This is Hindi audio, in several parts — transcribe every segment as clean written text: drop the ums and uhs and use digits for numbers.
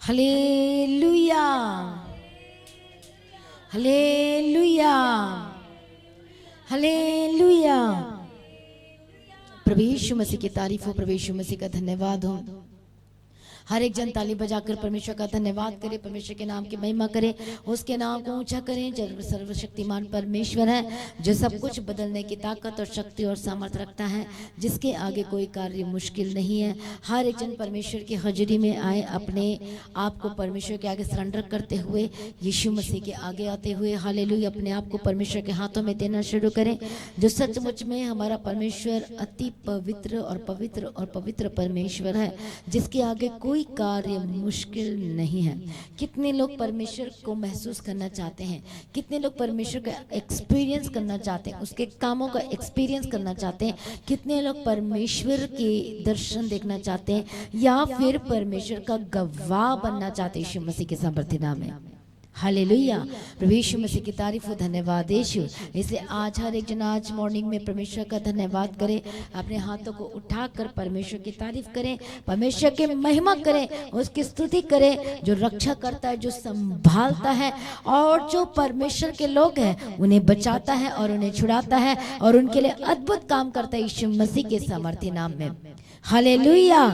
हालेलुया, हालेलुया, हालेलुया। प्रभु यीशु मसीह की तारीफ हो, प्रभु यीशु मसीह का धन्यवाद हो। हर एक जन ताली बजाकर परमेश्वर का धन्यवाद करे, परमेश्वर के नाम की महिमा करे, उसके नाम को ऊंचा करें। जब सर्वशक्तिमान परमेश्वर है जो सब कुछ बदलने की ताकत और शक्ति और सामर्थ रखता है, जिसके आगे कोई कार्य मुश्किल नहीं है। हर एक जन परमेश्वर की हजरी में आए, अपने आप को परमेश्वर के आगे सरेंडर करते हुए, यीशु मसीह के आगे आते हुए हालेलुया अपने आप को परमेश्वर के हाथों में देना शुरू करें। जो सचमुच में हमारा परमेश्वर अति पवित्र और पवित्र परमेश्वर है, जिसके आगे कोई कार्य मुश्किल नहीं है। कितने लोग परमेश्वर को महसूस करना चाहते हैं, कितने लोग परमेश्वर का एक्सपीरियंस करना चाहते हैं, उसके कामों का एक्सपीरियंस करना चाहते हैं। कितने लोग परमेश्वर के दर्शन देखना चाहते हैं, या फिर परमेश्वर का गवाह बनना चाहते हैं यीशु मसीह के सामर्थ्य नाम में। हालेलुया, प्रभु यीशु मसीह की तारीफ हो, धन्यवाद यीशु। इसलिए आज हर एक जन आज मॉर्निंग में परमेश्वर का धन्यवाद करें, अपने हाथों को उठाकर परमेश्वर की तारीफ करें, परमेश्वर की महिमा करें, उसकी स्तुति करें, जो रक्षा करता है, जो संभालता है, और जो परमेश्वर के लोग हैं उन्हें बचाता है और उन्हें छुड़ाता है और उनके लिए अद्भुत काम करता है यीशु मसीह के सामर्थ्य नाम में। हालेलुया।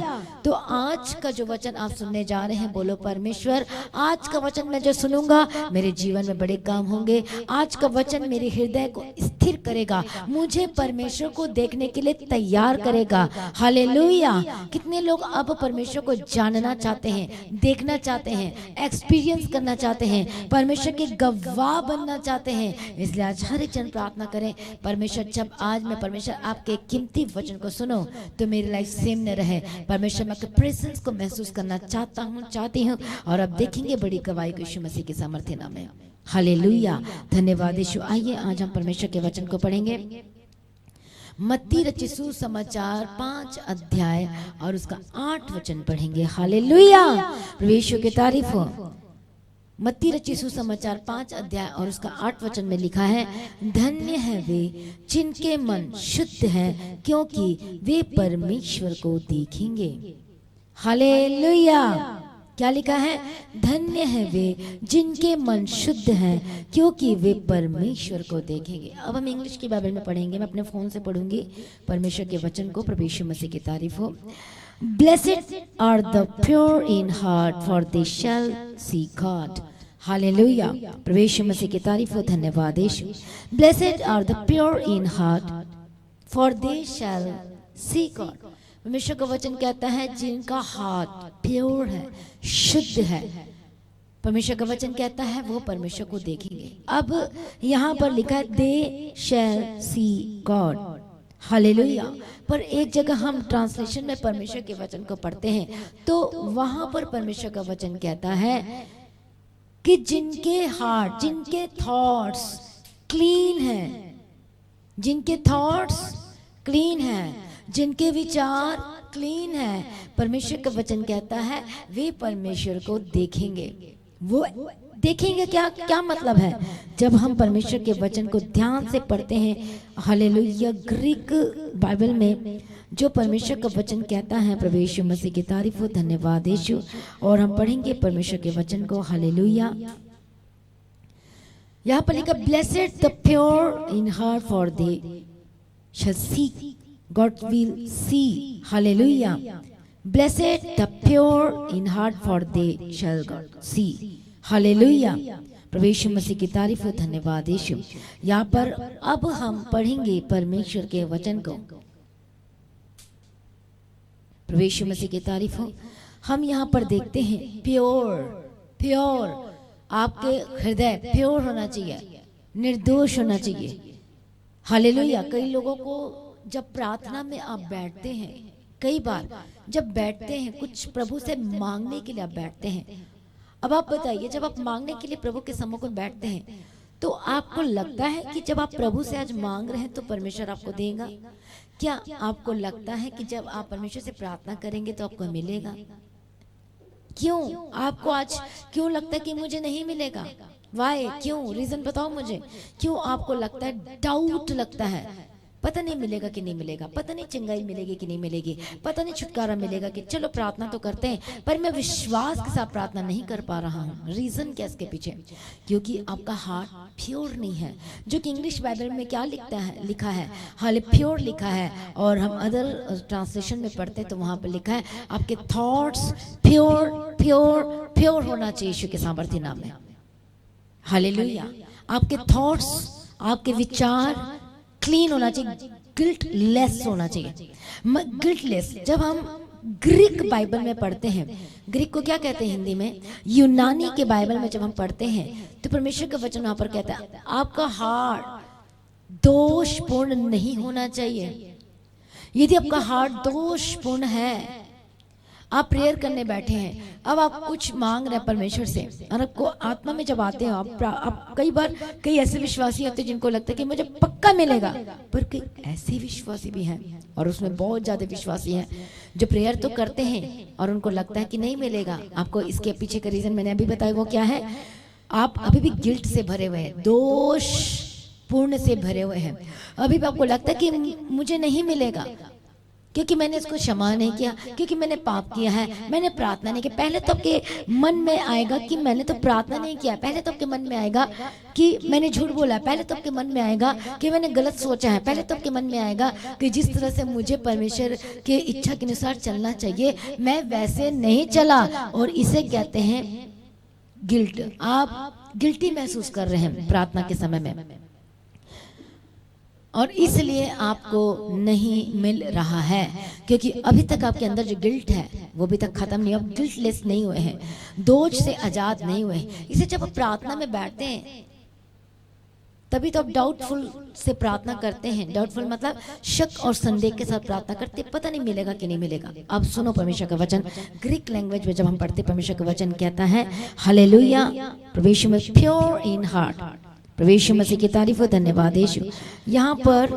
तो आज का जो वचन आप सुनने जा रहे हैं, बोलो परमेश्वर, आज का वचन मैं जो सुनूंगा मेरे जीवन में बड़े काम होंगे। आज का वचन मेरे हृदय को स्थिर करेगा, मुझे परमेश्वर को देखने के लिए तैयार करेगा। हालेलुया। कितने लोग अब परमेश्वर को जानना चाहते हैं, देखना चाहते हैं, एक्सपीरियंस करना चाहते हैं, परमेश्वर के गवाह बनना चाहते हैं। इसलिए आज हर एक जन प्रार्थना करें, परमेश्वर जब आज मैं परमेश्वर आपके कीमती वचन को सुनो तो मेरी लाइफ सेम न रहे। परमेश्वर मैं आपके प्रेजेंस को महसूस करना चाहता हूँ, चाहती हूँ, और अब देखेंगे बड़ी गवाही को यीशु मसीह के सामर्थ्य नाम में। हालेलुया, धन्यवाद यीशु। आइए आज हम परमेश्वर के वचन को पढ़ेंगे। मत्ती रचित सुसमाचार 5 अध्याय और उसका 8 वचन पढ़ेंगे। हालेलुया, प्रभु यीशु की तारीफ हो। मत्ती रचित सुसमाचार 5 अध्याय और उसका 8 वचन में लिखा है, धन्य है वे जिनके मन शुद्ध हैं, क्योंकि वे परमेश्वर को देखेंगे। हालेलुया। क्या लिखा है? धन्य है वे जिनके मन शुद्ध हैं, क्योंकि वे परमेश्वर को देखेंगे। अब हम इंग्लिश की बाइबल में पढ़ेंगे, मैं अपने फोन से पढ़ूंगी परमेश्वर के वचन को। प्रभु यीशु मसीह की तारीफ हो। Blessed are the pure in heart, for they shall see God. हालेलुया, प्रभु यीशु मसीह की तारीफ हो, धन्यवाद यीशु। Blessed are the pure in heart, for they shall see God. परमेश्वर का वचन कहता है जिनका हाथ प्योर है, शुद्ध है, परमेश्वर का वचन कहता है वो परमेश्वर को देखेंगे। अब यहाँ पर लिखा है they shall see God. Hallelujah. पर एक जगह हम ट्रांसलेशन में परमेश्वर के वचन को पढ़ते हैं तो वहां पर परमेश्वर का वचन कहता है कि जिनके हार्ट, जिनके थॉट्स क्लीन हैं, जिनके थॉट्स क्लीन हैं, जिनके विचार क्लीन हैं, परमेश्वर का वचन कहता है वे परमेश्वर को देखेंगे। वो देखेंगे क्या? क्या मतलब है? जब हम परमेश्वर के वचन को ध्यान से पढ़ते हैं, हालेलुया, ग्रीक बाइबल में जो परमेश्वर का वचन कहता है, प्रभु यीशु मसीह की तारीफ हो, धन्यवाद यीशु। और हम पढ़ेंगे परमेश्वर के वचन को। हालेलुया। यहाँ पर लिखा, blessed the pure in heart, for they shall see God will see. हालेलुया। Blessed the pure in heart, for they shall God see. हालेलुया, प्रभु यीशु मसीह की तारीफ हो, धन्यवाद यीशु। यहाँ पर अब हम पढ़ेंगे परमेश्वर के वचन को। प्रभु यीशु मसीह की तारीफ हो। हम यहाँ पर देखते हैं प्योर, प्योर, आपके हृदय प्योर होना चाहिए, निर्दोष होना चाहिए। हालेलुया। कई लोगों को जब प्रार्थना में आप बैठते हैं, कई बार जब बैठते हैं कुछ प्रभु से मांगने के लिए आप बैठते हैं। अब आप बताइए, जब आप मांगने के लिए प्रभु के सम्मुख में बैठते हैं तो आपको लगता है कि जब आप प्रभु से आज मांग रहे हैं तो परमेश्वर आपको देगा? क्या आपको लगता है कि जब आप परमेश्वर से प्रार्थना करेंगे तो आपको मिलेगा? क्यों आपको आज क्यों लगता है कि मुझे नहीं मिलेगा? वाई? क्यों? रीजन बताओ मुझे। क्यों आपको लगता है? डाउट लगता है। पता नहीं मिलेगा कि नहीं मिलेगा, पता नहीं चंगाई मिलेगी कि नहीं मिलेगी, पता नहीं छुटकारा मिलेगा कि, चलो प्रार्थना तो करते हैं पर मैं विश्वास के साथ प्रार्थना नहीं कर पा रहा हूँ। रीजन क्या इसके पीछे? क्योंकि आपका हार्ट प्योर नहीं है। जो कि इंग्लिश बाइबल में क्या लिखा है, हाल प्योर लिखा है, और हम अदर ट्रांसलेशन में पढ़ते हैं तो वहां पर लिखा है आपके थॉट्स प्योर प्योर प्योर होना चाहिए यीशु के सामर्थ्य नाम में। हालेलुया। आपके थॉट्स, आपके विचार क्लीन होना चाहिए, गिल्टलेस होना चाहिए। गिल्टलेस जब हम ग्रीक बाइबल में पढ़ते हैं, ग्रीक को क्या कहते हैं हिंदी में, यूनानी के बाइबल में जब हम पढ़ते हैं तो परमेश्वर का वचन वहां पर कहता है आपका हार्ट दोषपूर्ण नहीं होना चाहिए। यदि आपका हार्ट दोषपूर्ण है, आप प्रेयर करने बैठे हैं, अब आप कुछ मांग रहे हैं परमेश्वर से, और आपको आत्मा में जब आते हैं आप कई बार कई ऐसे विश्वासी होते हैं जिनको लगता है कि मुझे पक्का मिलेगा, पर कई ऐसे विश्वासी भी हैं और उसमें बहुत ज्यादा विश्वासी हैं जो प्रेयर तो करते हैं और उनको लगता है कि नहीं मिलेगा। आपको इसके पीछे का रीजन मैंने अभी बताया, वो क्या है? आप अभी भी गिल्ट से भरे हुए हैं, दोष पूर्ण से भरे हुए हैं। अभी भी आपको लगता है कि मुझे नहीं मिलेगा क्योंकि मैंने इसको क्षमा नहीं किया, क्योंकि मैंने पाप किया है, मैंने प्रार्थना नहीं की। पहले तो आपके मन में आएगा कि मैंने तो प्रार्थना नहीं किया, पहले तो आपके मन में आएगा कि मैंने झूठ बोला, पहले तो आपके मन में आएगा कि मैंने गलत सोचा है, पहले तो आपके मन में आएगा कि जिस तरह से मुझे परमेश्वर के इच्छा के अनुसार चलना चाहिए मैं वैसे नहीं चला, और इसे कहते हैं गिल्ट। आप गिल्टी महसूस कर रहे हैं प्रार्थना के समय में, और इसलिए आपको नहीं मिल रहा है क्योंकि अभी तक आपके अंदर जो गिल्ट है वो अभी तक खत्म नहीं, आप गिल्टलेस नहीं हुए हैं, दोष से आजाद नहीं हुए हैं। इसे जब आप प्रार्थना में बैठते हैं तभी तो आप डाउटफुल से प्रार्थना करते हैं। डाउटफुल मतलब शक और संदेह के साथ प्रार्थना करते, पता नहीं मिलेगा कि नहीं मिलेगा। अब सुनो परमेश्वर का वचन, ग्रीक लैंग्वेज में जब हम पढ़ते परमेश्वर का वचन कहता है हालेलुया, प्रभु में प्योर इन हार्ट, प्रभु मसीह की तारीफ हो, धन्यवाद यीशु। यहाँ पर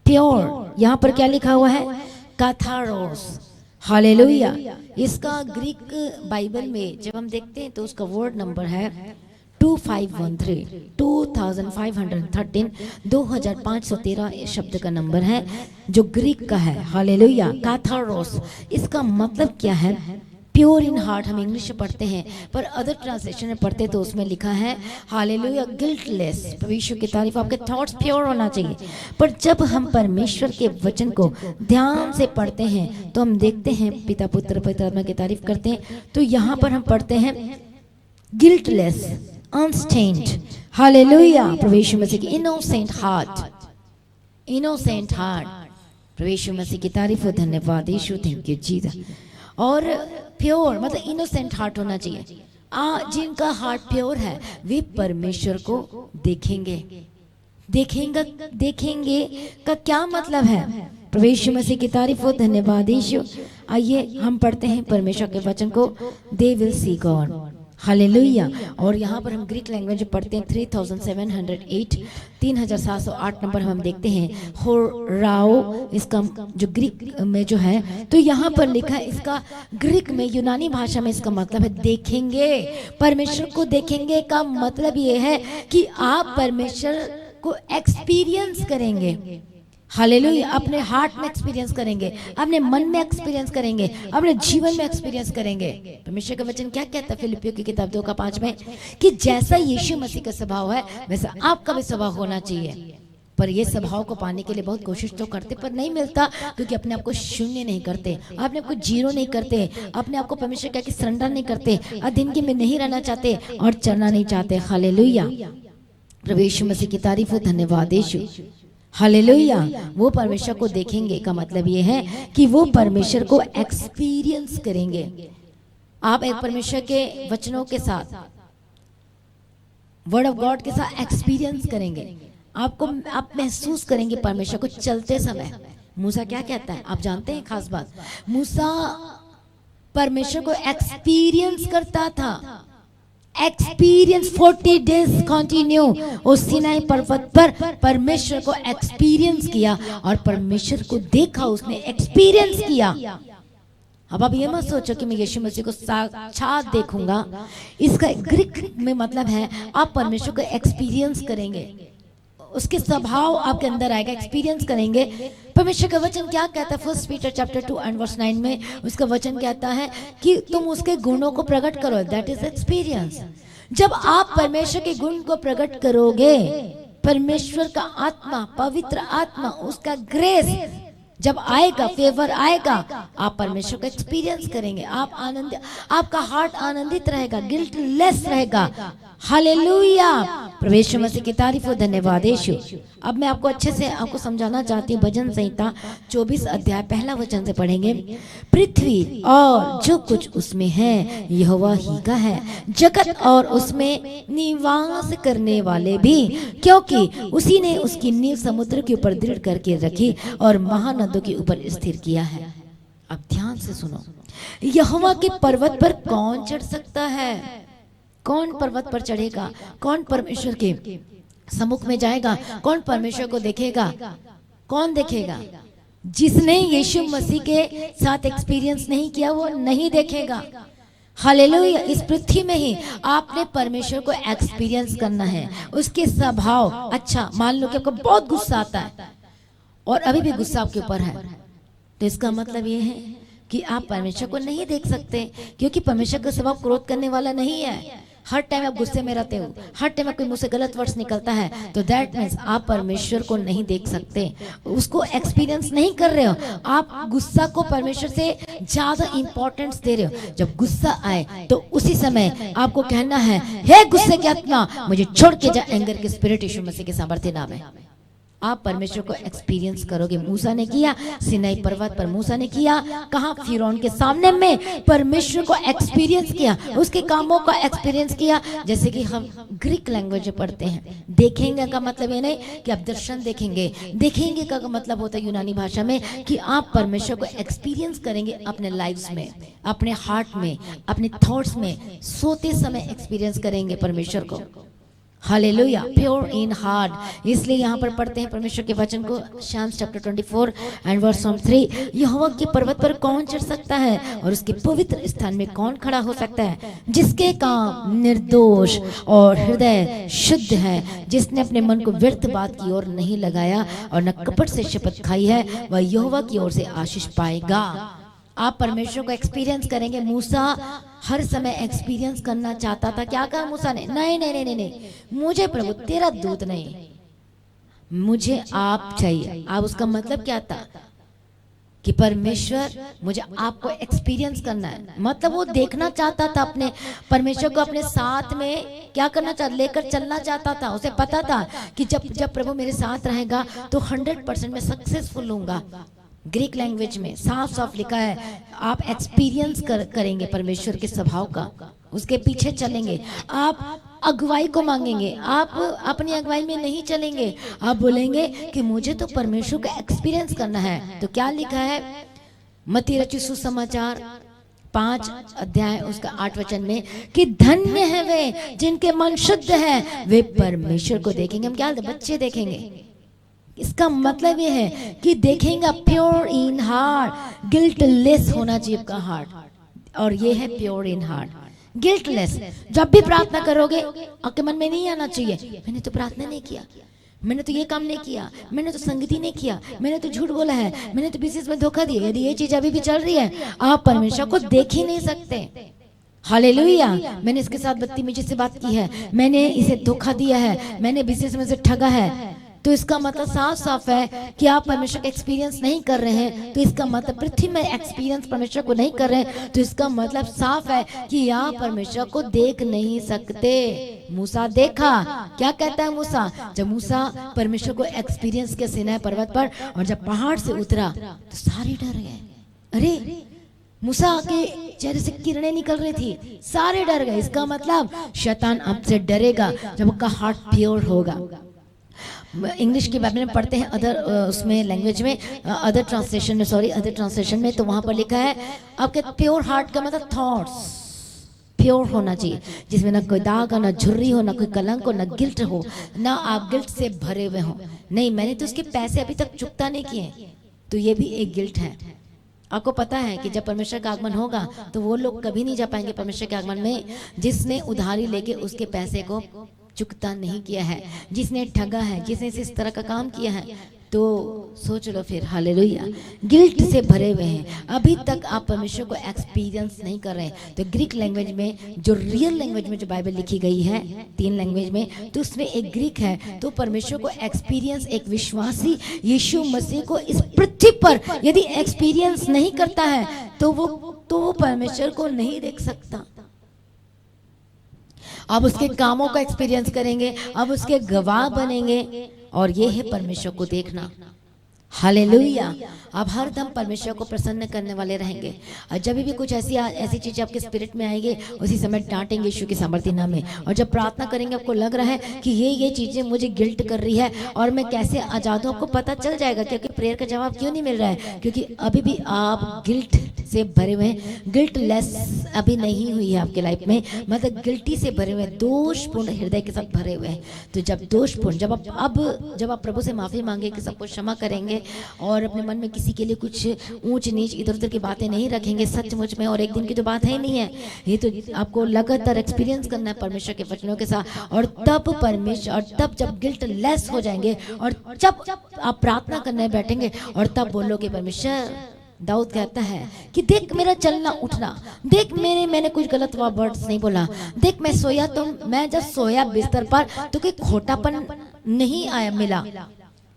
प्योर, यहाँ पर क्या लिखा हुआ है? काथारोस। हालेलुया। इसका ग्रीक बाइबल में जब हम देखते हैं तो उसका वर्ड नंबर है 2513, 2513, 2513 शब्द का नंबर है जो ग्रीक का है। हालेलुया। काथारोस, इसका मतलब क्या है? Pure in heart. हम इंग्लिश में पढ़ते हैं पर अदर ट्रांसलेशन में पढ़ते तो उसमें लिखा है हालेलुया गिल्टलेस, परमेश्वर की तारीफ, आपके थॉट्स प्योर होना चाहिए। पर जब हम परमेश्वर के वचन को ध्यान से पढ़ते हैं तो हम देखते हैं पिता पुत्र पवित्र आत्मा की तारीफ करते हैं, तो यहाँ पर हम पढ़ते हैं गिल्टलेस, अनस्टेन्ड। हालेलुया। परमेश्वर मसीह की इनोसेंट हार्ट, इनोसेंट हार्ट, परमेश्वर मसीह की तारीफ हो, धन्यवाद यीशु, थैंक यू जीसस। और प्योर मतलब इनोसेंट हार्ट होना चाहिए। जिनका हार्ट प्योर है वे परमेश्वर को देखेंगे। देखेंगे का क्या मतलब है? प्रभु मसीह की तारीफ हो, धन्यवाद यीशु। आइए हम पढ़ते हैं परमेश्वर के वचन को, they will see God. Hallelujah. और यहाँ पर हम ग्रीक लैंग्वेज में पढ़ते हैं 3708, 3708 नंबर हम देखते हैं होराओ, इसका जो ग्रीक में जो है, तो यहाँ पर लिखा है इसका ग्रीक में, यूनानी भाषा में इसका मतलब है देखेंगे। परमेश्वर को देखेंगे का मतलब ये है कि आप परमेश्वर को एक्सपीरियंस करेंगे। हालेलुया। अपने हार्ट में एक्सपीरियंस करेंगे, अपने मन में एक्सपीरियंस करेंगे, अपने जीवन में एक्सपीरियंस करेंगे। परमेश्वर का वचन क्या कहता है फिलिपियों की किताब 2:5 में कि जैसा यीशु मसीह का स्वभाव है वैसा आपका भी स्वभाव होना चाहिए। पर ये स्वभाव को पाने के लिए बहुत कोशिश तो करते पर नहीं मिलता, क्योंकि अपने आप को शून्य नहीं करते, अपने आप को जीरो नहीं करते, अपने आप को परमेश्वर क्या कि सरेंडर नहीं करते, अधीनगी में नहीं रहना चाहते और चलना नहीं चाहते। हालेलुया। प्रभु यीशु मसीह की तारीफ हो, धन्यवाद यीशु। हालेलुया। वो परमेश्वर को देखेंगे का मतलब ये है कि वो परमेश्वर को एक्सपीरियंस करेंगे। आप एक परमेश्वर के वचनों के साथ, वर्ड ऑफ गॉड के साथ एक्सपीरियंस करेंगे। आप महसूस करेंगे परमेश्वर को चलते समय। मूसा क्या कहता है आप जानते हैं? खास बात, मूसा परमेश्वर को एक्सपीरियंस करता था। एक्सपीरियंस 40 डेज कंटिन्यू उस सिनाई पर्वत पर परमेश्वर को एक्सपीरियंस किया और परमेश्वर को देखा, उसने एक्सपीरियंस किया। अब आप ये मत सोचो कि मैं यीशु मसीह को साक्षात देखूंगा। इसका ग्रीक में मतलब है आप परमेश्वर को एक्सपीरियंस करेंगे। उसके स्वभाव आपके अंदर आएगा, एक्सपीरियंस करेंगे। परमेश्वर का वचन क्या कहता है? 1 पीटर चैप्टर 2 एंड वर्स 9 में उसका वचन कहता है कि तुम उसके गुणों को प्रकट करो, दैट इज एक्सपीरियंस। जब आप परमेश्वर के गुण को प्रकट करोगे, परमेश्वर का आत्मा, पवित्र आत्मा, उसका ग्रेस जब आएगा, फेवर आएगा, आप परमेश्वर का एक्सपीरियंस करेंगे। आप आनंद, आपका हार्ट आनंदित रहेगा, गिल्टलेस रहेगा। हालेलुया, परमेश्वर मसीह की तारीफ हो, धन्यवाद यीशु। अब मैं आपको अच्छे से आपको समझाना चाहती हूँ। भजन संहिता 24 अध्याय पहला वचन से पढ़ेंगे। पृथ्वी और जो कुछ उसमें है यहोवा ही का है, जगत और उसमें निवास करने वाले भी, क्योंकि उसी ने उसकी नींव समुद्र के ऊपर दृढ़ करके रखी और महानदों के ऊपर स्थिर किया है। अब ध्यान से सुनो, यहोवा के पर्वत पर कौन चढ़ सकता है? कौन पर्वत पर चढ़ेगा? कौन परमेश्वर के सम्मुख में जाएगा? कौन परमेश्वर को देखेगा? कौन देखेगा? जिसने यीशु मसीह के साथ एक्सपीरियंस नहीं किया वो नहीं देखेगा। हालेलुया, इस पृथ्वी में ही आपने परमेश्वर को एक्सपीरियंस करना है, उसके स्वभाव। अच्छा, मान लो कि आपको बहुत गुस्सा आता है और अभी भी गुस्सा आपके ऊपर है, तो इसका मतलब ये है कि आप परमेश्वर को नहीं देख सकते, क्योंकि परमेश्वर का स्वभाव क्रोध करने वाला नहीं है। हर टाइम आप गुस्से में रहते हो, हर टाइम कोई मुंह से गलत वर्ड्स निकलता है, तो दैट मीन्स आप परमेश्वर को नहीं देख सकते, उसको एक्सपीरियंस नहीं कर रहे हो। आप गुस्सा को परमेश्वर से ज्यादा इंपॉर्टेंस दे रहे हो। जब गुस्सा आए तो उसी समय आपको कहना है, हे गुस्से की आत्मा मुझे छोड़ के जा। एंगर के स्पिरिट यीशु मसीह के सामर्थ्य नाम है। आप परमेश्वर को एक्सपीरियंस करोगे। मूसा ने किया, सिनाई पर्वत पर मूसा ने किया, कहा फिरौन के सामने में परमेश्वर को एक्सपीरियंस किया, उसके कामों का एक्सपीरियंस किया। जैसे कि हम ग्रीक लैंग्वेज में पढ़ते हैं, देखेंगे का मतलब ये नहीं कि आप दर्शन देखेंगे, देखेंगे का मतलब होता है यूनानी भाषा में कि आप परमेश्वर को एक्सपीरियंस करेंगे अपने लाइफ्स में, अपने हार्ट में, अपने थॉट्स में, सोते समय एक्सपीरियंस करेंगे परमेश्वर को। Hallelujah, pure in heart. इसलिए यहाँ पर पढ़ते हैं परमेश्वर के वचन को, शाम्स चैप्टर 24 एंड वर्स 3। यहोवा के पर्वत पर कौन चढ़ सकता है और उसके पवित्र स्थान में कौन खड़ा हो सकता है? जिसके काम निर्दोष और हृदय शुद्ध है, जिसने अपने मन को व्यर्थ बात की ओर नहीं लगाया और न कपट से शपथ खाई है, वह यहोवा की ओर से आशीष पाएगा। आप परमेश्वर को एक्सपीरियंस करेंगे। मूसा हर समय एक्सपीरियंस करना चाहता था। क्या कहा मूसा ने? नहीं नहीं नहीं नहीं, मुझे प्रभु तेरा दूत नहीं, मुझे आप चाहिए। आप उसका मतलब क्या था? कि परमेश्वर मुझे आपको एक्सपीरियंस करना है। मतलब वो देखना चाहता था अपने परमेश्वर को, अपने साथ में क्या करना चाहता, लेकर चलना चाहता था। उसे पता था कि जब प्रभु मेरे साथ रहेगा तो 100% मैं सक्सेसफुल होऊंगा। ग्रीक लैंग्वेज में साफ साफ लिखा है, आप एक्सपीरियंस करेंगे परमेश्वर के स्वभाव का, उसके पीछे चलेंगे, आप अगुवाई को मांगेंगे। आप अपनी अगुवाई में नहीं चलेंगे, आप बोलेंगे कि मुझे तो परमेश्वर का एक्सपीरियंस करना है। तो क्या लिखा है मत्ती रचित सुसमाचार 5 अध्याय उसका 8 वचन में कि धन्य है वे जिनके मन शुद्ध है, वे परमेश्वर को देखेंगे। हम क्या बच्चे देखेंगे? इसका मतलब ये है कि देखेंगे प्योर इन हार्ट, गिल्टलेस होना चाहिए आपका हार्ट, और ये है प्योर इन हार्ट, गिल्टलेस। जब भी प्रार्थना करोगे आपके मन में नहीं आना चाहिए मैंने तो प्रार्थना नहीं किया, मैंने तो ये काम नहीं किया, मैंने तो संगति नहीं किया, मैंने तो झूठ बोला है, मैंने तो बिजनेस में धोखा दिया। यदि ये चीज अभी भी चल रही है, आप परमेश्वर को देख ही नहीं सकते। हालेलुया, मैंने इसके साथ बदतमीजी से बात की है, मैंने इसे धोखा दिया है, मैंने बिजनेस में से ठगा है, तो इसका मतलब साफ साफ है कि आप परमेश्वर का एक्सपीरियंस नहीं कर रहे हैं। तो इसका मतलब पृथ्वी में एक्सपीरियंस परमेश्वर को नहीं कर रहे हैं, तो इसका मतलब साफ है कि आप परमेश्वर को देख नहीं सकते। मूसा देखा, क्या कहता है मूसा? जब मूसा परमेश्वर को एक्सपीरियंस किया सीनाई पर्वत पर, और जब पहाड़ से उतरा तो सारे डर गए। अरे, मूसा के चेहरे से किरणें निकल रही थी, सारे डर गए। इसका मतलब शैतान अब से डरेगा जब उसका हार्ट प्योर होगा। इंग्लिश की बाइबल में पढ़ते हैं अदर उसमें लैंग्वेज में, अदर ट्रांसलेशन में, तो वहां पर लिखा है आपके प्योर हार्ट का मतलब थॉट्स प्योर होना चाहिए, जिसमें ना कोई दाग हो, ना झुर्री हो, ना कोई कलंक हो, ना गिल्ट हो, ना आप गिल्ट से भरे हुए हो। नहीं, मैंने तो उसके पैसे अभी तक चुकता नहीं किए, तो ये भी एक गिल्ट है। आपको पता है कि जब परमेश्वर का आगमन होगा तो वो लोग कभी नहीं जा पाएंगे परमेश्वर के आगमन में जिसने उधारी लेके उसके पैसे को चुकता नहीं किया है, जिसने ठगा है, जिसने इस तरह का काम किया है, तो सोच लो फिर। हालेलुया। गिल्ट से भरे हुए हैं, अभी तक आप परमेश्वर को एक्सपीरियंस नहीं कर रहे हैं। तो ग्रीक लैंग्वेज में, जो रियल लैंग्वेज में जो बाइबल लिखी गई है 3 लैंग्वेज में, तो उसमें एक ग्रीक है। तो परमेश्वर को एक्सपीरियंस, एक विश्वासी यीशु मसीह को इस पृथ्वी पर यदि एक्सपीरियंस नहीं करता है तो वो परमेश्वर को नहीं देख सकता। अब उसके कामों का एक्सपीरियंस करेंगे, अब उसके गवाह बनेंगे, और ये है परमेश्वर को देखना। हालेलुया। आप हर दम परमेश्वर को प्रसन्न करने वाले रहेंगे। और जब भी कुछ ऐसी चीजें आपके स्पिरिट में आएंगे, उसी समय डांटेंगे यीशु की सामर्थ्य नाम में। और जब प्रार्थना करेंगे, आपको लग रहा है कि ये चीजें मुझे गिल्ट कर रही है और मैं कैसे आजाद हूं, आपको पता चल जाएगा। क्योंकि प्रेयर का जवाब क्यों नहीं मिल रहा है? क्योंकि अभी भी आप गिल्ट से भरे हुए हैं। गिल्ट लेस अभी नहीं हुई है आपके लाइफ में, मतलब गिल्टी से भरे हुए, दोषपूर्ण हृदय के साथ भरे हुए हैं। तो जब दोषपूर्ण, जब आप प्रभु से माफी मांगे कि सबको क्षमा करेंगे और अपने मन में किसी के लिए कुछ ऊंच नीच इधर उधर की बातें नहीं रखेंगे सचमुच में, और एक दिन की तो बात है ही नहीं है, ये तो आपको लगातार एक्सपीरियंस करना है परमेश्वर के वचनों के साथ। और तब परमेश्वर, और तब जब गिल्ट लेस हो जाएंगे और जब आप प्रार्थना करने बैठेंगे और तब बोलोगे परमेश्वर। दाऊद कहता है कि देख मेरा चलना उठना, देख मैंने कुछ गलत वर्ड्स नहीं बोला, देख मैं सोया तो मैं जब सोया बिस्तर पर तो कोई खोटापन नहीं आया मिला।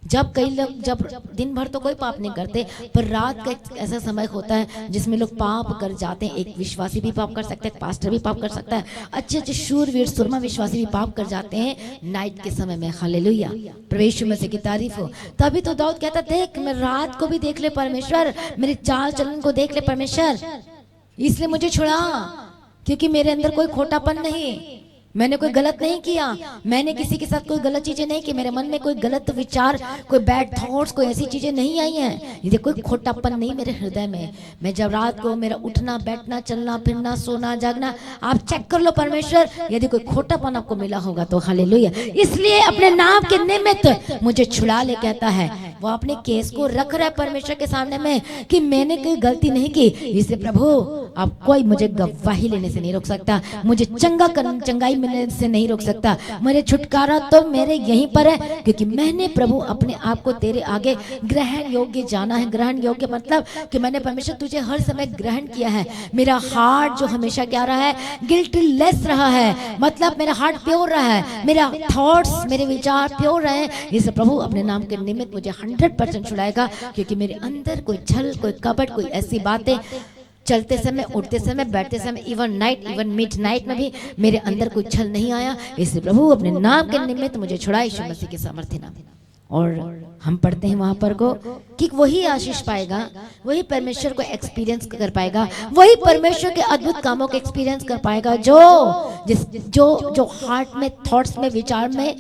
जब कई लोग, जब दिन भर तो कोई पाप नहीं करते, पर रात का एक ऐसा समय होता है जिसमें लोग पाप कर जाते हैं। एक विश्वासी भी पाप कर सकता है, एक पास्टर भी पाप कर सकता है, अच्छे शूरवीर सुरमा विश्वासी भी पाप कर जाते हैं नाइट के समय में। हालेलुया। प्रभु मसीह की तारीफ हो। तभी तो दाऊद कहता, देख मैं रात को भी देख ले परमेश्वर, मेरे चाल चलन को देख ले परमेश्वर, इसलिए मुझे छुड़ा, क्योंकि मेरे अंदर कोई खोटापन नहीं, मैंने कोई गलत नहीं किया, मैंने किसी के साथ कोई गलत चीजें नहीं की, मेरे मन में कोई गलत विचार, कोई बैड थॉट्स, कोई ऐसी चीजें नहीं आई हैं, ये कोई खोटापन नहीं मेरे हृदय में। मैं जब रात को मेरा उठना बैठना चलना फिरना सोना जागना, आप चेक कर लो परमेश्वर, यदि कोई खोटापन आपको मिला होगा तो हालेलुया। इसलिए अपने नाम के निमित्त मुझे छुड़ा ले कहता है। वो अपने केस को रख रहा है परमेश्वर के सामने में कि मैंने कोई गलती नहीं की, इसलिए प्रभु अब कोई मुझे गवाही लेने से नहीं रोक सकता, मुझे चंगाई मिलने से नहीं रोक सकता, मेरे छुटकारा तो मेरे यहीं पर है, क्योंकि मैंने प्रभु अपने आप को तेरे आगे ग्रहण योग्य जाना है। ग्रहण योग्य मतलब कि मैंने परमेश्वर तुझे हर समय ग्रहण किया है। मेरा हार्ट जो हमेशा क्या रहा है, गिल्ट लेस रहा है, मतलब मेरा हार्ट प्योर रहा है, मेरा थॉट्स, मेरे विचार प्योर रहे हैं। इस प्रभु अपने नाम के निमित्त मुझे 100% छुड़ाएगा, क्योंकि मेरे अंदर कोई छल, कोई कपट, कोई ऐसी बातें चलते समय, उठते समय, बैठते समय, इवन मिडनाइट में भी मेरे अंदर कोई छल नहीं आया। इसलिए प्रभु अपने नाम के निमित्त मुझे छुड़ा, यीशु मसीह के सामर्थ्य नाम। और हम पढ़ते हैं वहां पर को कि वही आशीष पाएगा, वही परमेश्वर को एक्सपीरियंस कर पाएगा, वही परमेश्वर के अद्भुत कामों को एक्सपीरियंस कर पाएगा जो हार्ट में, थॉट्स में, विचार में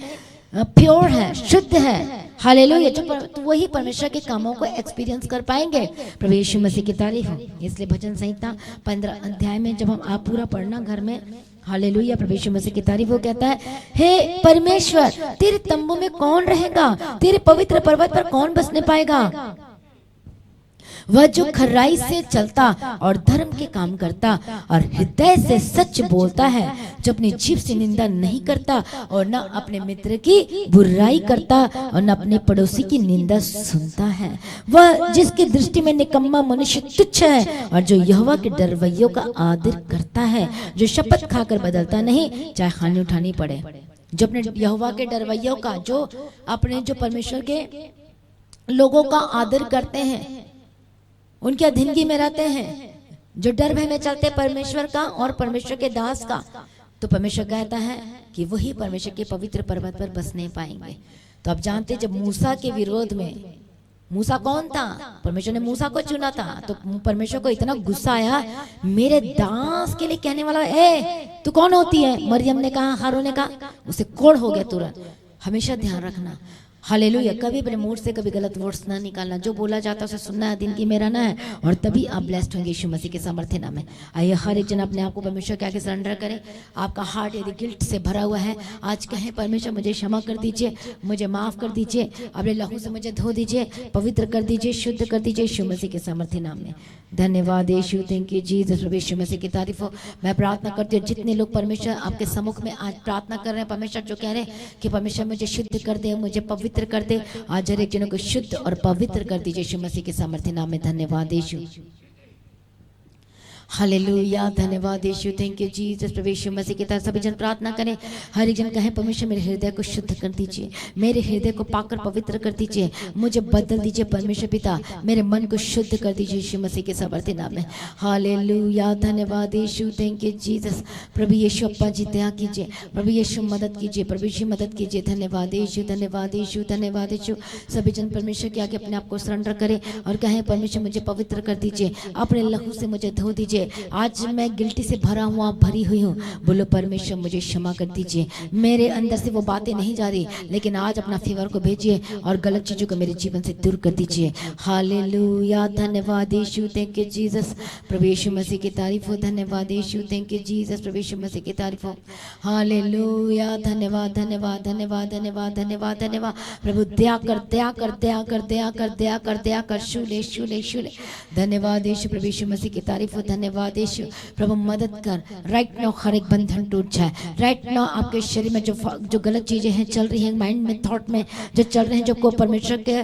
प्योर है, शुद्ध है। हालेलुया। तो वही परमेश्वर के कामों को एक्सपीरियंस कर पाएंगे। प्रभु यीशु मसीह की तारीफ हो। इसलिए भजन संहिता 15 अध्याय में जब हम आप पूरा पढ़ना घर में, हालेलुया, प्रभु यीशु मसीह की तारीफ हो। कहता है, हे परमेश्वर तेरे तंबू में कौन रहेगा, तेरे पवित्र पर्वत पर कौन बसने पाएगा। वह जो खराई से चलता और धर्म के काम करता और हृदय से सच बोलता है, जो अपनी जीभ से निंदा नहीं करता और न अपने मित्र की बुराई करता और न अपने पड़ोसी की निंदा सुनता है। वह जिसकी दृष्टि में निकम्मा मनुष्य तुच्छ है और जो यहोवा के डरवैयों का आदर करता है, जो शपथ खाकर बदलता नहीं चाहे हानि उठानी पड़े। जो अपने यहोवा के डरवैयों का, जो अपने जो परमेश्वर के लोगों का आदर करते हैं, उनके अधीनगी में रहते हैं, जो डर भय में चलते परमेश्वर का और परमेश्वर के दास का, तो परमेश्वर कहता है कि वही परमेश्वर के पवित्र पर्वत पर बसने पाएंगे। तो आप जानते, जब मूसा के विरोध में, मूसा कौन था, परमेश्वर ने मूसा को चुना था, तो परमेश्वर को इतना गुस्सा आया, मेरे दास के लिए कहने वाला, ए तू कौन होती है। मरियम ने कहा, हारून ने कहा, उसे कोड़ हो गया तुरंत। हमेशा ध्यान रखना, हालेलुया। कभी अपने मूड से कभी गलत वर्ड्स ना निकालना, जो बोला जाता है उसे सुनना है, दिन की मेरा ना है, और तभी आप ब्लेस्ड होंगे यीशु मसीह के सामर्थ्य नाम में। आइए हर एक जन अपने आप को परमेश्वर के आगे सरेंडर करें। आपका हार्ट यदि गिल्ट से भरा हुआ है, आज कहें परमेश्वर मुझे क्षमा कर दीजिए, मुझे माफ कर दीजिए, अपने लहू से मुझे धो दीजिए, पवित्र कर दीजिए, शुद्ध कर दीजिए यीशु मसीह के सामर्थ्य नाम में। धन्यवाद यीशु, थैंक यू जीसस। प्रभु यीशु मसीह की तारीफ हो। मैं प्रार्थना करती हूँ जितने लोग परमेश्वर आपके सम्मुख में आज प्रार्थना कर रहे हैं, परमेश्वर जो कह रहे हैं कि परमेश्वर मुझे शुद्ध कर दे, मुझे पवित्र कर दे, आज हर एक जनों को शुद्ध और पवित्र कर दीजिए यीशु मसीह के सामर्थ्य नाम में। धन्यवाद यीशु, हालेलुया। धन्यवाद यीशु, थैंक यू जीसस। प्रभु यीशु मसीह की तरफ सभी जन प्रार्थना करें। हर एक जन कहे परमेश्वर मेरे हृदय को शुद्ध कर दीजिए, मेरे हृदय को पाकर पवित्र कर दीजिए, मुझे बदल दीजिए परमेश्वर पिता, मेरे मन को शुद्ध कर दीजिए यीशु मसीह के सामर्थ्य नाम में। हालेलुया। धन्यवाद यीशु, थैंक यू जीसस। प्रभु यीशु अप्पा जी दया कीजिए, प्रभु यीशु मदद कीजिए, प्रभु यीशु मदद कीजिए। धन्यवाद यीशु, धन्यवाद यीशु, धन्यवाद यीशु। सभी जन परमेश्वर के आगे अपने आप को सरेंडर करें और कहें परमेश्वर मुझे पवित्र कर दीजिए, अपने लहू से मुझे धो दीजिए। आज मैं गिल्टी से भरा हुआ भरी हुई हूँ, बोलो परमेश्वर मुझे क्षमा कर दीजिए। मेरे अंदर से वो बातें नहीं जा रही, लेकिन आज अपना फीवर को भेजिए और गलत चीजों को मेरे जीवन से दूर कर दीजिए। हालेलुया। धन्यवाद यीशु, थैंक यू जीसस। प्रभु यीशु मसीह की तारीफ हो। धन्यवाद यीशु, थैंक यू जीसस। प्रभु यीशु मसीह की तारीफ हो। हालेलुया। धन्यवाद धन्यवाद धन्यवाद धन्यवाद धन्यवाद धन्यवाद। प्रभु दया कर, दया कर, दया कर, दया कर, दया कर, दया कर। शूले शूले शूले। धन्यवाद यीशु, प्रभु यीशु मसीह की तारीफ हो। धन्यवाद यीशु। प्रभु मदद कर, राइट नाउ हर एक बंधन टूट जाए। राइट नाउ आपके शरीर में जो गलत चीजें हैं चल रही हैं, माइंड में, थॉट में जो चल रहे हैं, जो को परमेश्वर के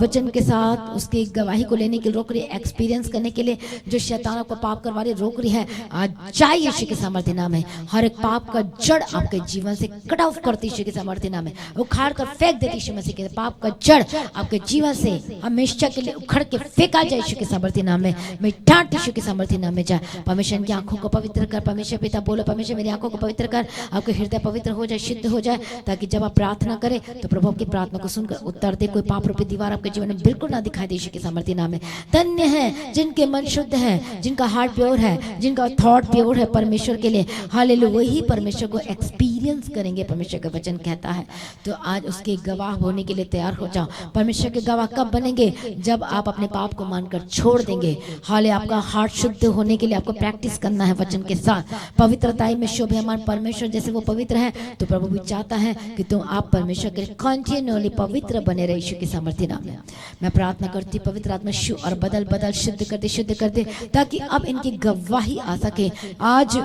वचन के साथ उसकी गवाही को लेने के लिए रोक रही है, एक्सपीरियंस करने के लिए जो शैतान को पाप करवा रही रोक रही है, आज जाए यीशु के सामर्थ्य नाम है। हर एक पाप का जड़ आपके जीवन से कट ऑफ करती यीशु के सामर्थ्य नाम है, उखाड़ कर फेंक देती यीशु मसीह के। पाप का जड़ आपके जीवन से हमेशा के लिए उखड़ के फेंका जाए यीशु के सामर्थ्य नाम में। मैं डांट यीशु के सामर्थ्य नाम में जाए। परमेश्वर की आंखों को पवित्र कर, परमेश्वर पिता बोलो परमेश्वर मेरी आंखों को पवित्र कर, आपके हृदय पवित्र हो जाए, शुद्ध हो जाए, ताकि जब आप प्रार्थना करें तो प्रभु आपकी प्रार्थना को सुनकर उत्तर दे। कोई पाप रूपी दीवार आपके जीवन में बिल्कुल ना दिखाई दे यीशु के सामर्थ्य नाम में। धन्य है जिनके मन शुद्ध है, जिनका हार्ट प्योर है, जिनका थॉट प्योर है परमेश्वर के लिए। हालेलुया। वही परमेश्वर को एक्सपीरियंस करेंगे, परमेश्वर का वचन कहता है। तो आज उसके गवाह होने के लिए तैयार हो जाओ। परमेश्वर के गवाह कब बनेंगे? जब आप अपने पाप को मानकर छोड़ देंगे। हाले आपका हार्ट शुद्ध होने के लिए आपको प्रैक्टिस करना है वचन के साथ। पवित्रताई में शोभायमान परमेश्वर जैसे वो पवित्र है, तो प्रभु भी चाहता है कि तुम आप परमेश्वर के कंटिन्यूअली पवित्र बने रहे यीशु के सामर्थ्य नाम में। मैं प्रार्थना करती हूँ पवित्र आत्मा शु और बदल बदल शुद्ध कर दे, ताकि अब इनकी गवाही आ सके। आज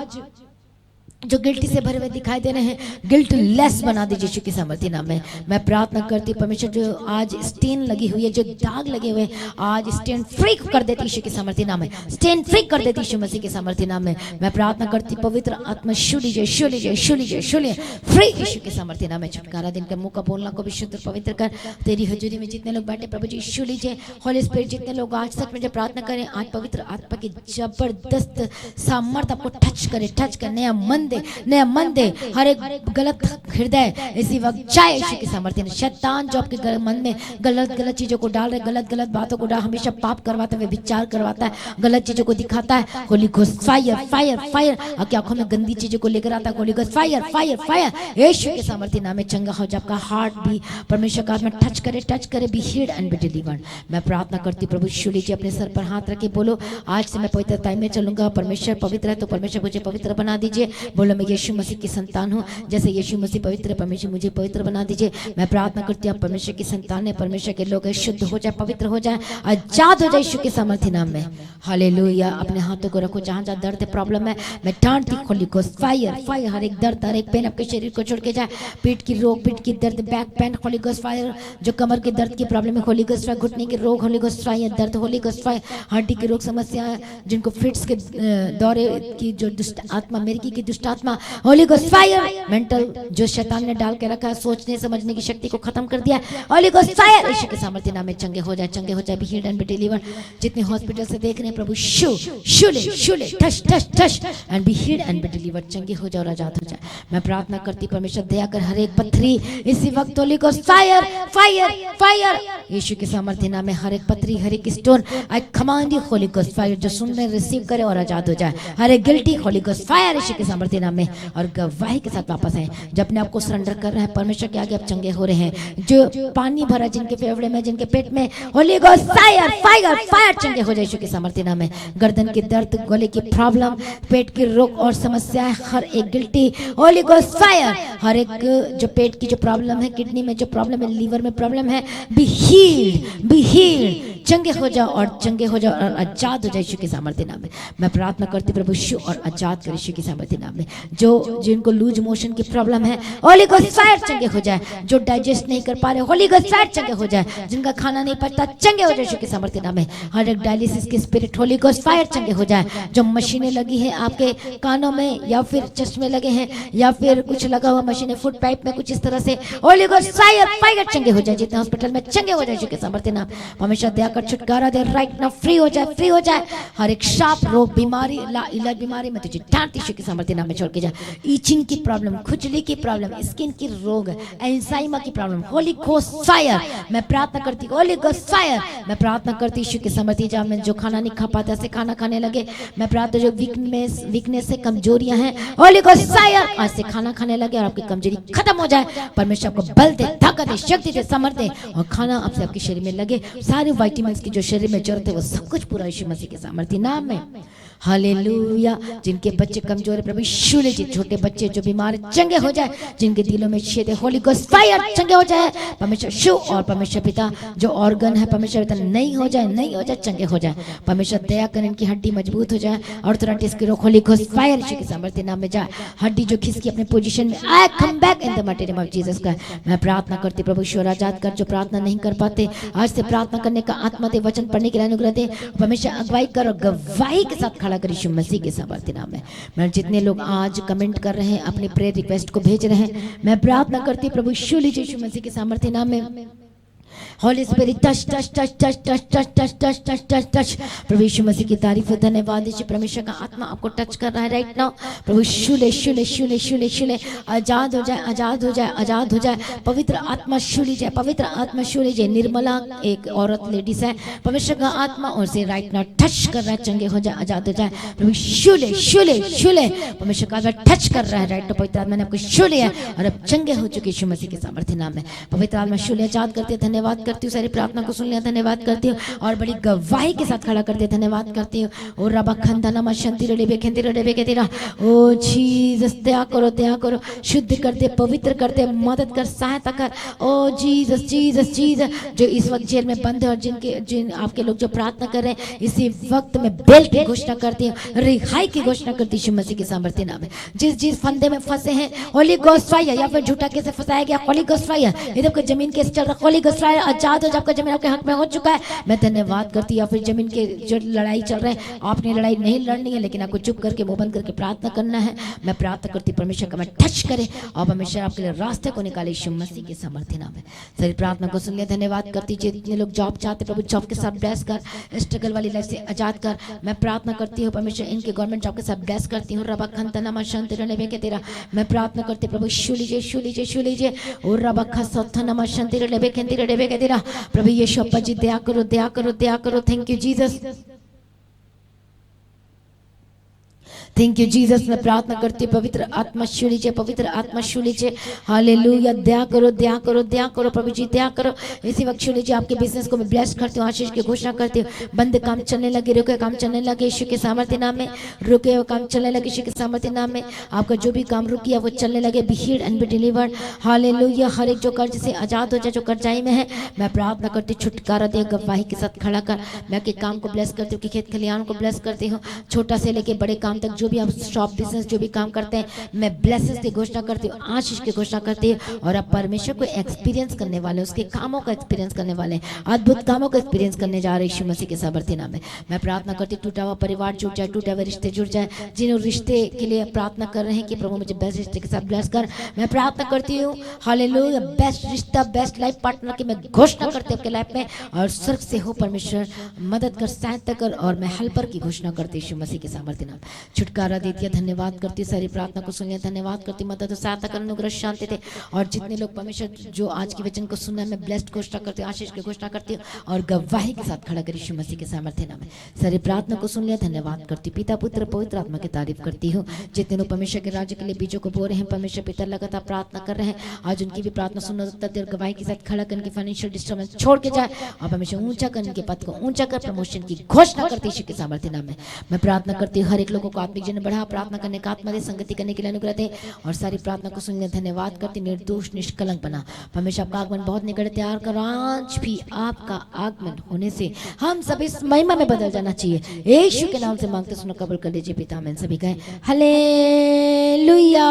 जो गिल्टी से भरे हुए दिखाई दे रहे हैं, गिल्ट लेस बना दीजिए यीशु के सामर्थ्य नाम में। मैं प्रार्थना करती हूँ परमेश्वर जो आज स्टेन लगी हुई है, जो दाग लगे हुए, आज स्टेन फ्री कर देती यीशु के सामर्थ्य नाम में। स्टेन फ्री कर देती यीशु मसीह के सामर्थ्य नाम में। मैं प्रार्थना करती पवित्र आत्मा शु लीजिए, शु लीजिए, शु लीजिए, शु लीजिए, फ्री यीशु के सामर्थ्य नाम में। छुटकारा दिन का मुंह का बोलना को भी शुद्ध पवित्र कर। तेरी हजूरी में जितने लोग बैठे प्रभु जी शु लीजिए। होली स्पिरिट जितने लोग आज तक मुझे प्रार्थना करें, आज पवित्र आत्मा की जबरदस्त सामर्थ आपको टच करे, टच कर, नया मन दे, नया मन दे। हर एक गलत हृदय इसी वक्त जाए यीशु के सामर्थ्य में। शैतान जो आपके मन में गलत गलत चीजों को डाल रहे, गलत गलत बातों को डाल, हमेशा पाप करवाता है, विचार करवाता है, गलत चीजों को दिखाता है, holy ghost fire fire fire आपकी आंखों में गंदी चीजों को लेकर आता है, holy ghost fire fire fire यीशु के सामर्थ्य नाम में। चंगा हो जाए आपका हार्ट भी, परमेश्वर का आत्मा टच करे, B healed and be delivered. मैं प्रार्थना करती प्रभु यीशु लीजिए, अपने सर पर हाथ रखे, बोलो आज से मैं पवित्रता में चलूंगा। परमेश्वर पवित्र है तो परमेश्वर मुझे पवित्र बना दीजिए। बोलो मैं यीशु मसीह की संतान हूँ, जैसे यीशु मसीह पवित्र है, परमेश्वर मुझे पवित्र बना दीजिए। मैं प्रार्थना करती हूँ परमेश्वर की संतान है, परमेश्वर के लोग शुद्ध हो जाए, पवित्र हो जाए, आजाद हो जाए यीशु के सामर्थ्य नाम में। हालेलुया। अपने हाथों को रखो जहाँ जहाँ दर्द है, प्रॉब्लम है, मैं डांटती होली घोस्ट फायर फायर। हर एक दर्द, हर एक पेन आपके शरीर को छोड़ के जाए। पीठ की रोग, पीठ की दर्द, back pain, Holi ghost fire. जो कमर के दर्द की प्रॉब्लम है, होली घोस्ट फायर। घुटने के रोग, होली घोस्ट फायर। दर्द, होली घोस्ट फायर। हड्डी के रोग, समस्या, जिनको फिट्स के दौरे की जो दुष्ट आत्मा, मेरी की दुष्ट आत्मा, होली घोस्ट फायर। मेंटल जो शैतान ने डाल के रखा है, सोचने समझने की शक्ति को खत्म कर दिया, होली घोस्ट फायर यीशु के सामर्थ्य नाम में। चंगे हो जाए, चंगे हो जाए, be healed and be delivered. जितने हॉस्पिटल से देख रहे हैं प्रभु शू शूले शूले touch touch touch and be healed and be delivered. चंगे हो जाओ, आजाद हो जाए। मैं प्रार्थना करती परमेश्वर दया कर, हर एक पथरी इसी वक्त holy ghost fire fire fire यीशु के सामर्थ्य नाम में। हर एक पथरी, हर एक stone, I command you holy ghost fire, जो सुन रहे रिसीव करे और आजाद हो जाए। हर एक गिल्टी, होली घोस्ट फायर यीशु के सामर्थ्य सामर्थ्य नाम में, और गवाही के साथ वापस आए। जब अपने आप को सरेंडर कर रहे हैं परमेश्वर के आगे, आप चंगे हो रहे हैं। जो पानी भरा जिनके फेफड़े में, जिनके पेट में, holy ghost fire fire fire, चंगे हो जाए यीशु के सामर्थ्य नाम में। गर्दन की दर्द, गले की प्रॉब्लम, पेट की रोग और समस्याएं, हर एक गिल्टी, होली गोस्ट फायर। हर एक जो पेट की जो प्रॉब्लम है, किडनी में जो प्रॉब्लम है, लीवर में प्रॉब्लम है, बी हील्ड, बी हील्ड, चंगे हो जाओ और चंगे हो जाओ और आजाद हो जाए यीशु के सामर्थ्य नाम में। मैं प्रार्थना करती प्रभु यीशु और आजाद कर यीशु के सामर्थ्य नाम में। जो जिनको लूज मोशन की प्रॉब्लम है, होली गोस्ट फायर, चंगे हो जाए। जो डाइजेस्ट नहीं कर पा रहे, होली गोस्ट फायर, चंगे हो जाए। जिनका खाना नहीं पचता, चंगे हो जाए यीशु के सामर्थ्य नाम में। हर एक डायलिसिस की स्पिरिट, होली गोस्ट फायर, चंगे हो जाए। जो मशीनें लगी हैं आपके कानों में, या फिर चश्मे लगे हैं, या फिर कुछ लगा हुआ मशीनें फुट पाइप में, कुछ इस तरह से, होली गोस्ट फायर फायर, चंगे हो जाए। जितने हॉस्पिटल में, चंगे हो जाए यीशु के सामर्थ्य नाम। हमेशा दया कर छुटकारा दे, राइट नाउ फ्री हो जाए, फ्री हो जाए। हर एक शाप, रोग, बीमारी, इलाज बीमारी में तुझे डांट यीशु के सामर्थ्य नाम में छोड़ के जा। ईचिंग की प्रॉब्लम, खुजली की प्रॉब्लम, स्किन की रोग, एंजाइमा की प्रॉब्लम, होली गोस्ट फायर, मैं प्रार्थना करती, होली गोस्ट फायर, मैं प्रार्थना करती यीशु के सामर्थ्य। जहाँ में जो खाना नहीं खा पाता से खाना खाने लगे, मैं प्रार्थना जो वीकनेस से, कमजोरियां हैं, होली गोस्ट फायर, आज से खाना खाने लगे और आपकी कमजोरी खत्म हो जाए। परमेश्वर आपको बल दे, ताकत दे, शक्ति दे, समर्थ दे, और खाना आपसे आपके शरीर में लगे। सारे विटामिन्स की जो शरीर में जरूरत है वो सब कुछ पूरा यीशु मसीह के सामर्थ्य नाम में। हालेलुया। जिनके बच्चे कमजोर है प्रभु यीशु ले, छोटे बच्चे जो बीमार है, चंगे हो जाए। जिनके दिलों में छेद है, होली गोस्ट फायर, चंगे हो जाए। परमेश्वर यीशु और परमेश्वर पिता जो ऑर्गन है, परमेश्वर पिता नहीं हो जाए, नहीं हो जाए, चंगे हो जाए। परमेश्वर दया कर, इनकी हड्डी मजबूत हो जाए। आर्थराइटिस की रोग, होली गोस्ट फायर, यीशु के सामर्थ्य नाम में जाए। हड्डी जो खिसकी अपने पोजीशन में आए, come back in the mighty name of Jesus का। मैं प्रार्थना करती प्रभु ईश्वर आजाद कर, जो प्रार्थना नहीं कर पाते, आज से प्रार्थना करने का आत्मा दे, वचन पढ़ने के लिए अनुग्रह दे। परमेश्वर अगुवाई कर और गवाही के साथ खड़ा कर यीशु मसीह के सामर्थ्य नाम में। मैं जितने लोग आज कमेंट कर रहे हैं, अपने प्रेयर रिक्वेस्ट को भेज रहे हैं, मैं प्रार्थना करती प्रभु यीशु मसीह के सामर्थ्य नाम में। Holy spirit touch touch touch touch touch touch touch touch touch touch touch. प्रभु यीशु मसीह की तारीफ है, धन्यवाद। यीशु परमेश्वर का आत्मा आपको टच कर रहा है राइट नाउ। प्रभु शूले शूले शूले शूले शूले, आजाद हो जाए, आजाद हो जाए, आजाद हो जाए। पवित्र आत्मा शूली जाए, पवित्र आत्मा शूली जाए। निर्मला एक औरत लेडीज है, परमेश्वर का आत्मा और से राइट नाउ टच कर रहा है, चंगे हो जाए, आजाद हो जाए। प्रभु शूले शूले शूले, परमेश्वर का आत्मा टच कर रहा है राइट नाउ। पवित्र आत्मा ने आपको शूले है और अब चंगे हो चुके यीशु मसीह के सामर्थ्य नाम में। पवित्र आत्मा शूले, आजाद करते, धन्यवाद करती हूँ। सारी प्रार्थना को सुन लिया, धन्यवाद करती हूँ। और बड़ी गवाही के साथ खड़ा करते, धन्यवाद करती हूँ। और रबा खंदना मशंती रे बेखेंती रे बेके तेरा, ओ जीसस दया करो, दया करो, शुद्ध करते, पवित्र करते, मदद कर, सहायता कर। ओ जीसस जीसस जीसस, जो इस वक्त जेल में बंद है और जिन आपके लोग जो प्रार्थना कर रहे हैं, इसी वक्त में बेल की घोषणा करती हूँ, रिहाई की घोषणा करती यीशु मसीह के सामर्थ्य नाम है। जिस फंदे में फंसे हैं, होली गोस्ट फायर, या फिर झूठा कैसे फंसाया गया, होली गोस्ट फायर। इधर को जमीन केस चल रहा, होली गोस्ट फायर, आजाद हो, आपका जमीन आपके हक में हो चुका है, मैं धन्यवाद करती हूँ। या फिर जमीन के जो लड़ाई चल रहे हैं, आपने लड़ाई नहीं लड़नी है, लेकिन आपको चुप करके मुंह बंद करके प्रार्थना करना है। मैं प्रार्थना करती हूँ परमेश्वर का मैं टच करे और परमेश्वर आपके लिए रास्ते को निकाले यीशु मसीह के सामर्थ्य नाम है। सारी प्रार्थना को सुन लिया, धन्यवाद करती। जितने लोग जॉब चाहते प्रभु जॉब के साथ ब्लेस कर, स्ट्रगल वाली लाइफ से आजाद कर। मैं प्रार्थना करती हूँ परमेश्वर इनके गवर्नमेंट जॉब के साथ ब्लेस करती हूँ। रबा खंतना मशंत रे के तेरा, मैं प्रार्थना करती प्रभु शू लीजिए, शू लीजिए, शू लीजिए। और रबा खसना मशंत रे बेके तेरा, प्रभु यीशु अप्पा जी दया करो, दया करो, दया करो। Thank you Jesus, thank you Jesus. मैं प्रार्थना करती हूँ पवित्र आत्मा शू लीजिए, पवित्र आत्मा शू लीजिए। हालेलुया, दया करो, दया करो, दया करो प्रभु जी, दया करो। इसी वक्त शू लीजिए। आपके बिजनेस को मैं ब्लेस करती हूँ, आशीष की घोषणा करती हूँ। बंद काम चलने लगे, रुके काम चलने लगे यीशु के सामर्थ्य नाम में। रुके हुए काम चलने लगे यीशु के सामर्थ्य नाम में। आपका जो भी काम रुकिया वो चलने लगे, be healed and be delivered. हालेलुया। हर एक जो कर्ज से आजाद हो जाए, जो कर्जाई में है, मैं प्रार्थना करती हूँ छुटकारा दे, गवाही के साथ खड़ा कर। मैं आपके काम को ब्लेस करती हूँ, कि खेत खलिहान को ब्लेस करती हूँ, छोटा से लेके बड़े काम तक जो भी आप शॉप बिजनेस जो भी काम करते हैं, मैं ब्लेसिंग्स की घोषणा करती हूँ, आशीष की घोषणा करती हूँ। और आप परमेश्वर को एक्सपीरियंस करने वाले, उसके कामों का एक्सपीरियंस करने वाले, अद्भुत कामों का एक्सपीरियंस करने जा रहे यीशु मसीह के सामर्थ्य नाम में। मैं प्रार्थना करती हूँ टूटा हुआ परिवार जुड़ जाए, टूटे हुए रिश्ते जुड़ जाए। जिन रिश्ते के लिए प्रार्थना कर रहे हैं कि प्रभु मुझे बेस्ट रिश्ते के साथ ब्लेस कर, मैं प्रार्थना करती हूँ हालेलुया, बेस्ट रिश्ता, बेस्ट लाइफ पार्टनर की मैं घोषणा करती हूँ आपके लाइफ में। और स्वर्ग से हो परमेश्वर मदद कर, सहायता कर, और मैं हेल्पर की घोषणा करती हूँ यीशु मसीह के सामर्थ्य नाम। छुटकारा छुटकारा दे दिया। धन्यवाद करती हूँ, सारी प्रार्थना को सुन लिया। धन्यवाद करती हूँ, मदद सहायता कर, अनुग्रह शांति थे। और जितने लोग परमेश्वर जो आज के वचन को सुना, मैं ब्लेस्ड घोषणा करती हूँ, आशीष की घोषणा करती हूँ और गवाही के साथ खड़ा करी यीशु मसीह के सामर्थ्य नाम में। सारी प्रार्थना को सुन लिया। धन्यवाद करती हूँ, पिता पुत्र पवित्र आत्मा की तारीफ करती हूँ। जितने लोग परमेश्वर के राज्य के लिए बीजों को बो रहे हैं, परमेश्वर पिता लगातार प्रार्थना कर रहे हैं, आज उनकी भी प्रार्थना सुनना और गवाही के साथ खड़ा करके फाइनेंशियल डिस्टर्बेंस छोड़ के जाए और परमेश्वर ऊंचा करने के पद को ऊंचा कर प्रमोशन की घोषणा करती यीशु के सामर्थ्य नाम में। मैं प्रार्थना करती हूँ, हर एक लोगों को आत्मिक जीवन बढ़ा, प्रार्थना करने का आत्मा दे, संगति करने के लिए अनुग्रह दे और सारी प्रार्थना को सुनने धन्यवाद करती। निर्दोष निष्कलंक बना परमेश्वर, आपका आगमन बहुत निकट तैयार कर, आज भी आपका आगमन होने से हम सब इस महिमा में बदल जाना चाहिए। यीशु के नाम से मांगते सुनो, कबूल कर लीजिए पिता। आमीन। सभी कहें हालेलुया।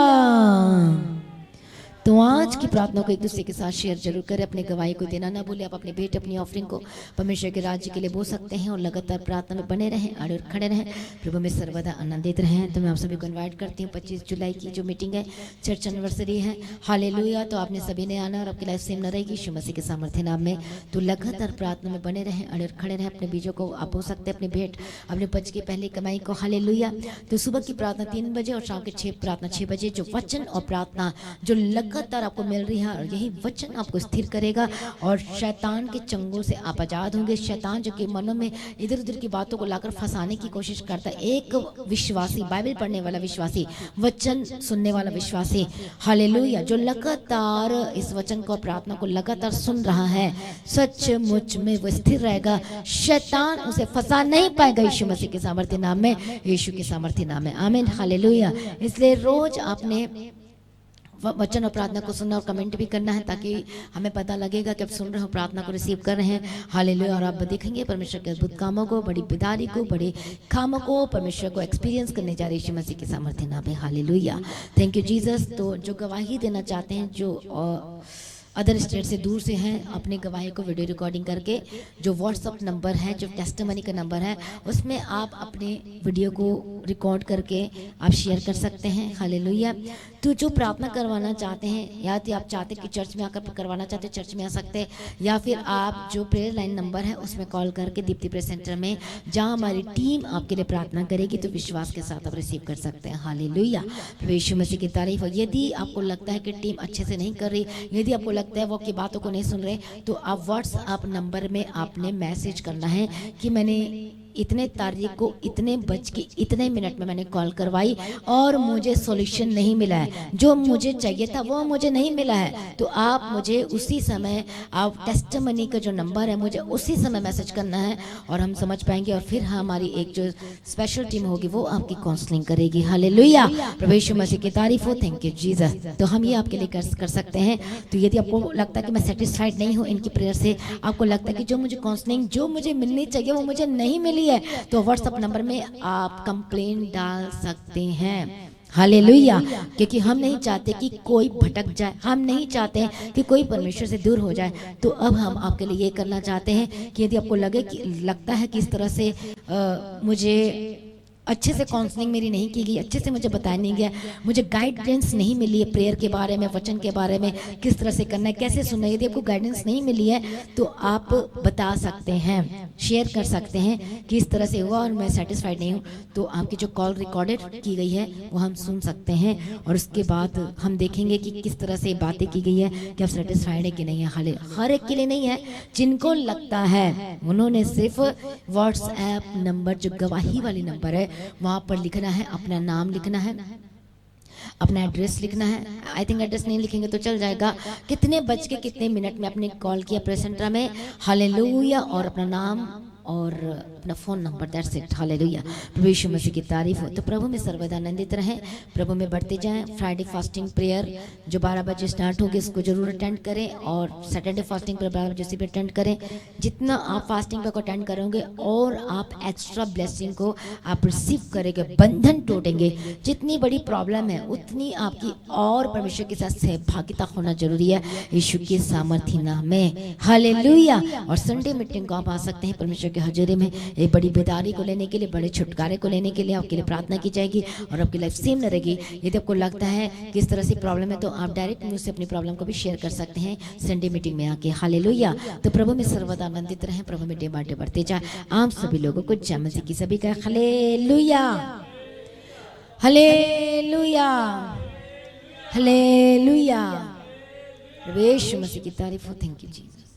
तो आज की प्रार्थना को एक दूसरे के साथ शेयर जरूर करें, अपने गवाही को देना ना भूलें। आप अपने भेंट अपनी ऑफरिंग को परमेश्वर के राज्य के लिए बो सकते हैं और लगातार प्रार्थना में बने रहें, आड़े और खड़े रहें, प्रभु में सर्वदा आनंदित रहें। तो मैं आप सभी को इनवाइट करती हूँ 25 जुलाई की जो मीटिंग है, चर्च एनिवर्सरी है, हालेलुया। तो आपने सभी ने आना और आपकी लाइफ सेम न रहेगी यीशु मसीह के सामर्थ्य नाम में। तो लगातार प्रार्थना में बने रहें, आड़े और खड़े रहें, अपने बीजों को आप बो सकते हैं, अपने भेंट अपने पच की पहली कमाई को, हालेलुया। तो सुबह की प्रार्थना 3 बजे और शाम के प्रार्थना 6 बजे, जो वचन और प्रार्थना जो लगातार आपको मिल रही है, और यही वचन आपको स्थिर करेगा और शैतान के चंगुल से आप आजाद होंगे। शैतान जो कि मनों में इधर उधर की बातों को लाकर फंसाने की कोशिश करता है, एक विश्वासी, बाइबल पढ़ने वाला विश्वासी, वचन सुनने वाला विश्वासी, हालेलुया, जो लगातार इस वचन को, प्रार्थना को लगातार सुन रहा है, सचमुच में वो स्थिर रहेगा, शैतान उसे फंसा नहीं पाएगा यीशु मसीह के सामर्थ्य नाम में, यीशु के सामर्थ्य नाम में। आमीन, हालेलुया। इसलिए रोज आपने वचन और प्रार्थना को सुनना और कमेंट भी करना है, ताकि हमें पता लगेगा कि आप सुन रहे हो, प्रार्थना को रिसीव कर रहे हैं, हालेलुया। और आप देखेंगे परमेश्वर के अद्भुत कामों को, बड़ी बिदारी को, बड़े कामों को परमेश्वर को एक्सपीरियंस करने जा रहे यीशु मसीह के सामर्थ्य नाम में, हालेलुया। Thank you Jesus. तो जो गवाही देना चाहते हैं, जो अदर स्टेट से दूर से हैं, अपनी गवाही को वीडियो रिकॉर्डिंग करके, जो व्हाट्सअप नंबर है, जो टेस्टिमनी का नंबर है, उसमें आप अपने वीडियो को रिकॉर्ड करके आप शेयर कर सकते हैं, हालेलुया। तो जो प्रार्थना करवाना चाहते हैं, या तो आप चाहते हैं कि चर्च में आकर करवाना चाहते हैं, चर्च में आ सकते हैं, या फिर आप जो प्रेयर लाइन नंबर है उसमें कॉल करके दीप्ति प्रेयर सेंटर में, जहां हमारी टीम आपके लिए प्रार्थना करेगी, तो विश्वास के साथ आप रिसीव कर सकते हैं, हालेलुया। यीशु मसीह की तारीफ हो। यदि आपको लगता है कि टीम अच्छे से नहीं कर रही, यदि आपको लगता है वो आपकी बातों को नहीं सुन रहे, तो आप व्हाट्सएप नंबर में आपने मैसेज करना है कि मैंने इतने तारीख को इतने बज के इतने मिनट में मैंने कॉल करवाई और मुझे सॉल्यूशन नहीं मिला है, जो मुझे चाहिए था वो मुझे नहीं मिला है। तो आप मुझे उसी समय, आप टेस्टिमनी का जो नंबर है, मुझे उसी समय मैसेज करना है और हम समझ पाएंगे, और फिर हमारी एक जो स्पेशल टीम होगी वो आपकी काउंसलिंग करेगी, हालेलुया। प्रभु यीशु मसीह की तारीफ हो। Thank you Jesus. तो हम ये आपके लिए कर सकते हैं। तो यदि आपको लगता है कि मैं सेटिस्फाइड नहीं हूँ इनकी प्रेयर से, आपको लगता है कि जो मुझे काउंसलिंग जो मुझे मिलनी चाहिए वो मुझे नहीं मिली है, तो व्हाट्सएप नंबर में आप कंप्लेन डाल सकते हैं, हालेलुया। क्योंकि हम नहीं चाहते कि कोई भटक जाए, हम नहीं चाहते कि कोई परमेश्वर से दूर हो जाए। तो अब हम आपके लिए ये करना चाहते हैं कि यदि आपको लगता है कि इस तरह से मुझे अच्छे से काउंसलिंग मेरी नहीं की गई, अच्छे से मुझे बताया नहीं गया, मुझे गाइडेंस नहीं मिली है प्रेयर के बारे में, वचन के बारे में, किस तरह से करना है, कैसे सुनना है, यदि आपको गाइडेंस नहीं मिली है तो आप बता सकते हैं, शेयर कर सकते हैं कि इस तरह से हुआ और मैं सेटिस्फाइड नहीं हूँ। तो आपकी जो कॉल रिकॉर्डेड की गई है वो हम सुन सकते हैं और उसके बाद हम देखेंगे कि किस तरह से बातें की गई है, कि आप सेटिस्फाइड है कि नहीं है। हर एक के लिए नहीं है, जिनको लगता है उन्होंने सिर्फ व्हाट्सएप नंबर, जो गवाही वाली नंबर है, वहां पर लिखना है, अपना नाम लिखना है, अपना एड्रेस लिखना है। आई थिंक एड्रेस नहीं लिखेंगे तो चल जाएगा, कितने बज के कितने मिनट में आपने कॉल किया प्रेयर सेंटर में, हालेलुया, और अपना नाम और अपना फ़ोन नंबर, दैट्स इट, हालेलुया। प्रभु यीशु मसीह की तारीफ हो। तो प्रभु में सर्वदा आनंदित रहें, प्रभु में बढ़ते जाएं। फ्राइडे फास्टिंग प्रेयर जो 12 बजे स्टार्ट होगी इसको जरूर अटेंड करें, और सैटरडे फास्टिंग प्रेयर 12 बजे से भी अटेंड करें। जितना आप फास्टिंग पर अटेंड करोगे और आप एक्स्ट्रा ब्लेसिंग को आप रिसीव करेंगे, बंधन टूटेंगे। जितनी बड़ी प्रॉब्लम है उतनी आपकी और परमेश्वर के साथ सहभागिता होना जरूरी है यीशु के सामर्थ्य नाम में, हालेलुया। और संडे मीटिंग को आप आ सकते हैं परमेश्वर के हजूरी में, एक बड़ी बेदारी को लेने के लिए, बड़े छुटकारे को लेने के लिए आपके लिए प्रार्थना की जाएगी और आपकी लाइफ सेम न रहेगी। यदि आपको लगता है कि इस तरह से प्रॉब्लम है तो आप डायरेक्ट मुझसे अपनी प्रॉब्लम को भी शेयर कर सकते हैं संडे मीटिंग में आके, हालेलुया। तो प्रभु में सर्वदा आनंदित रहें, प्रभु में डे बाटे बढ़ते जाए। आप सभी लोगों को जय मसीह की सभी का हालेलुया। हालेलुया, हालेलुया। प्रभु यीशु मसीह की तारीफ हो। Thank you Jesus.